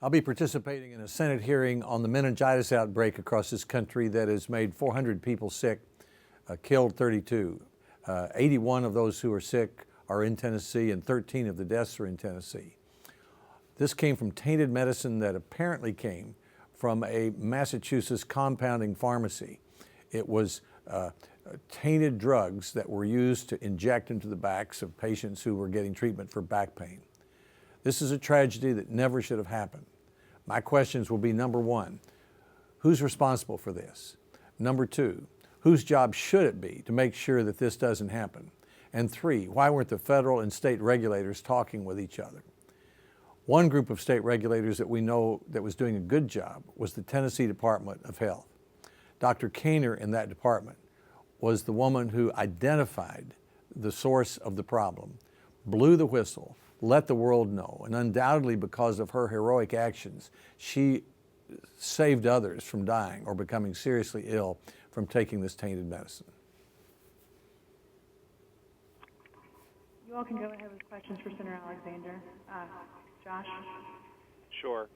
I'll be participating in a Senate hearing on the meningitis outbreak across this country that has made 400 people sick, killed 32. 81 of those who are sick are in Tennessee, and 13 of the deaths are in Tennessee. This came from tainted medicine that apparently came from a Massachusetts compounding pharmacy. It was tainted drugs that were used to inject into the backs of patients who were getting treatment for back pain. This is a tragedy that never should have happened. My questions will be, number one, who's responsible for this? Number two, whose job should it be to make sure that this doesn't happen? And three, why weren't the federal and state regulators talking with each other? One group of state regulators that we know that was doing a good job was the Tennessee Department of Health. Dr. Kainer in that department was the woman who identified the source of the problem, blew the whistle, let the world know, and undoubtedly because of her heroic actions, she saved others from dying or becoming seriously ill from taking this tainted medicine. You all can go ahead with questions for Senator Alexander. Josh? Sure.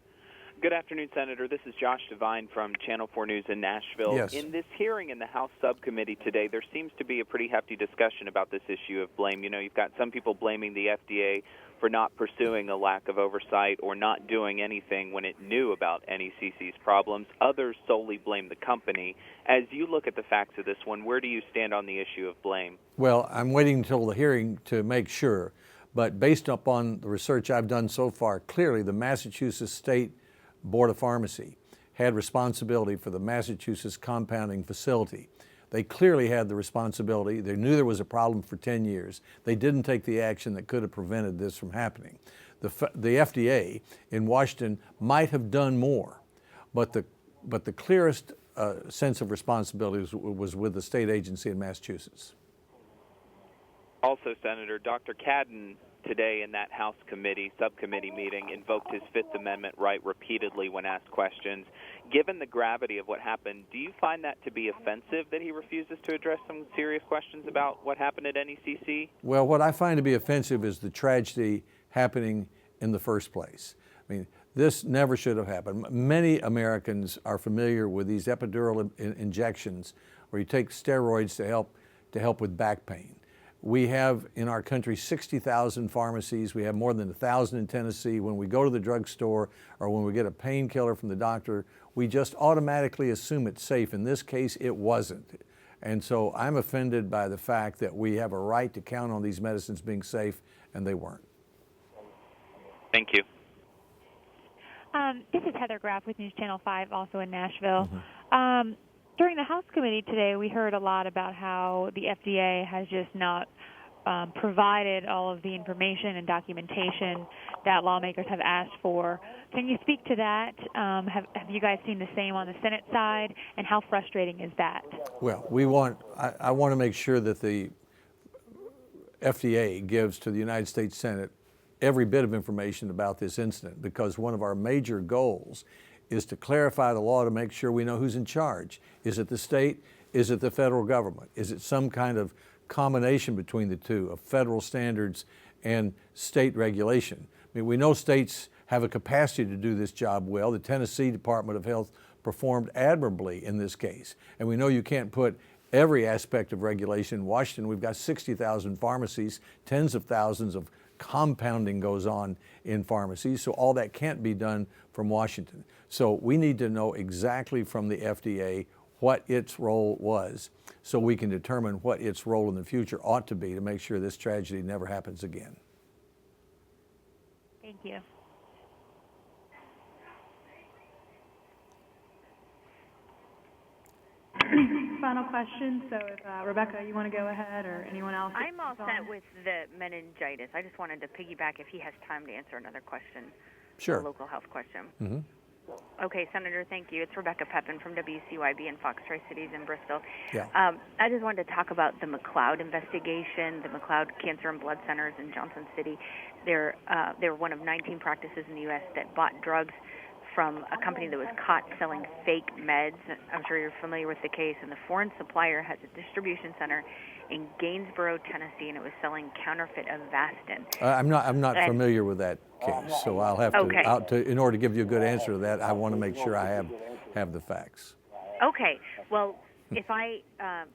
Good afternoon, Senator. This is Josh Devine from Channel 4 News in Nashville. Yes. In this hearing in the House subcommittee today, there seems to be a pretty hefty discussion about this issue of blame. You know, you've got some people blaming the FDA for not pursuing a lack of oversight or not doing anything when it knew about NECC's problems. Others solely blame the company. As you look at the facts of this one, where do you stand on the issue of blame? Well, I'm waiting until the hearing to make sure, but based upon the research I've done so far, clearly the Massachusetts State Board of Pharmacy had responsibility for the Massachusetts compounding facility. They clearly had the responsibility. They knew there was a problem for 10 years. They didn't take the action that could have prevented this from happening. The FDA in Washington might have done more, but the clearest sense of responsibility was with the state agency in Massachusetts. Also, Senator, Dr. Cadden today in that House subcommittee meeting, invoked his Fifth Amendment right repeatedly when asked questions. Given the gravity of what happened, do you find that to be offensive that he refuses to address some serious questions about what happened at NECC? Well, what I find to be offensive is the tragedy happening in the first place. I mean, this never should have happened. Many Americans are familiar with these epidural injections where you take steroids to help with back pain. We have in our country 60,000 pharmacies. We have more than 1,000 in Tennessee. When we go to the drugstore or when we get a painkiller from the doctor, we just automatically assume it's safe. In this case, it wasn't. And so I'm offended by the fact that we have a right to count on these medicines being safe, and they weren't. Thank you. This is Heather Graff with News Channel 5, also in Nashville. During the House committee today, we heard a lot about how the FDA has just not provided all of the information and documentation that lawmakers have asked for. Can you speak to that? Have you guys seen the same on the Senate side, and how frustrating is that? Well, I want to make sure that the FDA gives to the United States Senate every bit of information about this incident, because one of our major goals is to clarify the law to make sure we know who's in charge. Is it the state? Is it the federal government? Is it some kind of combination between the two of federal standards and state regulation? I mean, we know states have a capacity to do this job well. The Tennessee Department of Health performed admirably in this case. And we know you can't put every aspect of regulation in Washington. We've got 60,000 pharmacies, tens of thousands of compounding goes on in pharmacies, so all that can't be done from Washington. So we need to know exactly from the FDA what its role was so we can determine what its role in the future ought to be to make sure this tragedy never happens again. Thank you. Final question. So if Rebecca, you want to go ahead, or anyone else? I'm all set with the meningitis. I just wanted to piggyback if he has time to answer another question. Sure. A local health question. Mm-hmm. Okay, Senator, thank you. It's Rebecca Pepin from WCYB in Fox Tri-Cities in Bristol. Yeah. I just wanted to talk about the McLeod investigation, the McLeod Cancer and Blood Centers in Johnson City. They're one of 19 practices in the U.S. that bought drugs from a company that was caught selling fake meds. I'm sure you're familiar with the case. And the foreign supplier has a distribution center in Gainesboro, Tennessee, and it was selling counterfeit Avastin. I'm not familiar with that case. So I'll have Okay. in order to give you a good answer to that, I want to make sure I have the facts. Okay. Well, if I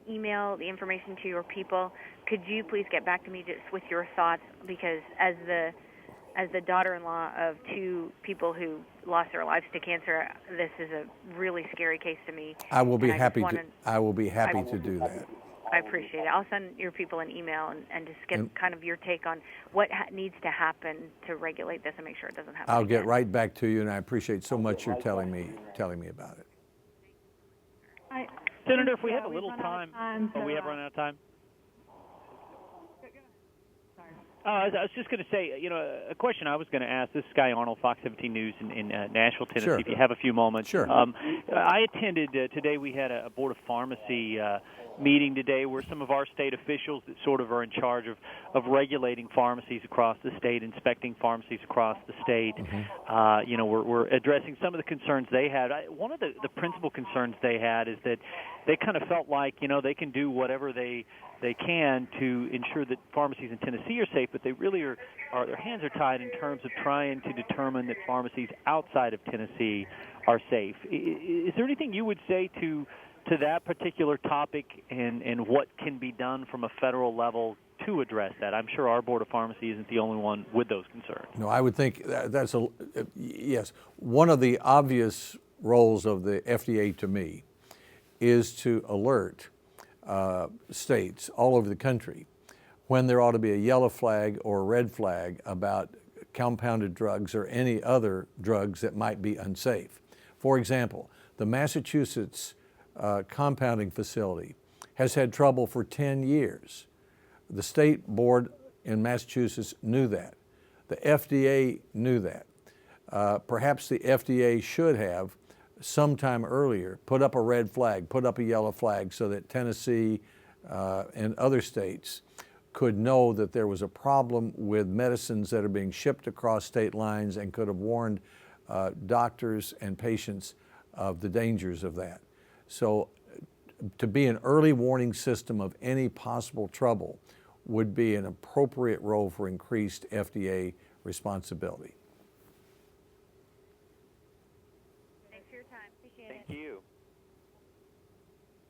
email the information to your people, could you please get back to me just with your thoughts? Because as the daughter-in-law of two people who lost their lives to cancer, this is a really scary case to me. I will be and happy to do that. I appreciate it. I'll send your people an email and just get kind of your take on what needs to happen to regulate this and make sure it doesn't happen I'll again. get right back to you, and I appreciate so much you're telling me about it. Senator, if we have a we've little run out of time, so, we have run out of time. Sorry. I was just going to say, a question I was going to ask. This is Sky Arnold, Fox 17 News in Nashville, Tennessee. Sure. If you have a few moments. Sure. I attended today. We had a Board of Pharmacy meeting today where some of our state officials that sort of are in charge of regulating pharmacies across the state, inspecting pharmacies across the state, we're addressing some of the concerns they had. One of the principal concerns they had is that they kind of felt like, they can do whatever they can to ensure that pharmacies in Tennessee are safe, but they really are their hands are tied in terms of trying to determine that pharmacies outside of Tennessee are safe. Is there anything you would say to that particular topic and what can be done from a federal level to address that? I'm sure our Board of Pharmacy isn't the only one with those concerns. No, I would think that's yes. One of the obvious roles of the FDA to me is to alert states all over the country when there ought to be a yellow flag or a red flag about compounded drugs or any other drugs that might be unsafe. For example, the Massachusetts compounding facility has had trouble for 10 years. The state board in Massachusetts knew that. The FDA knew that. Perhaps the FDA should have, sometime earlier, put up a red flag, put up a yellow flag so that Tennessee and other states could know that there was a problem with medicines that are being shipped across state lines and could have warned doctors and patients of the dangers of that. So to be an early warning system of any possible trouble would be an appropriate role for increased FDA responsibility.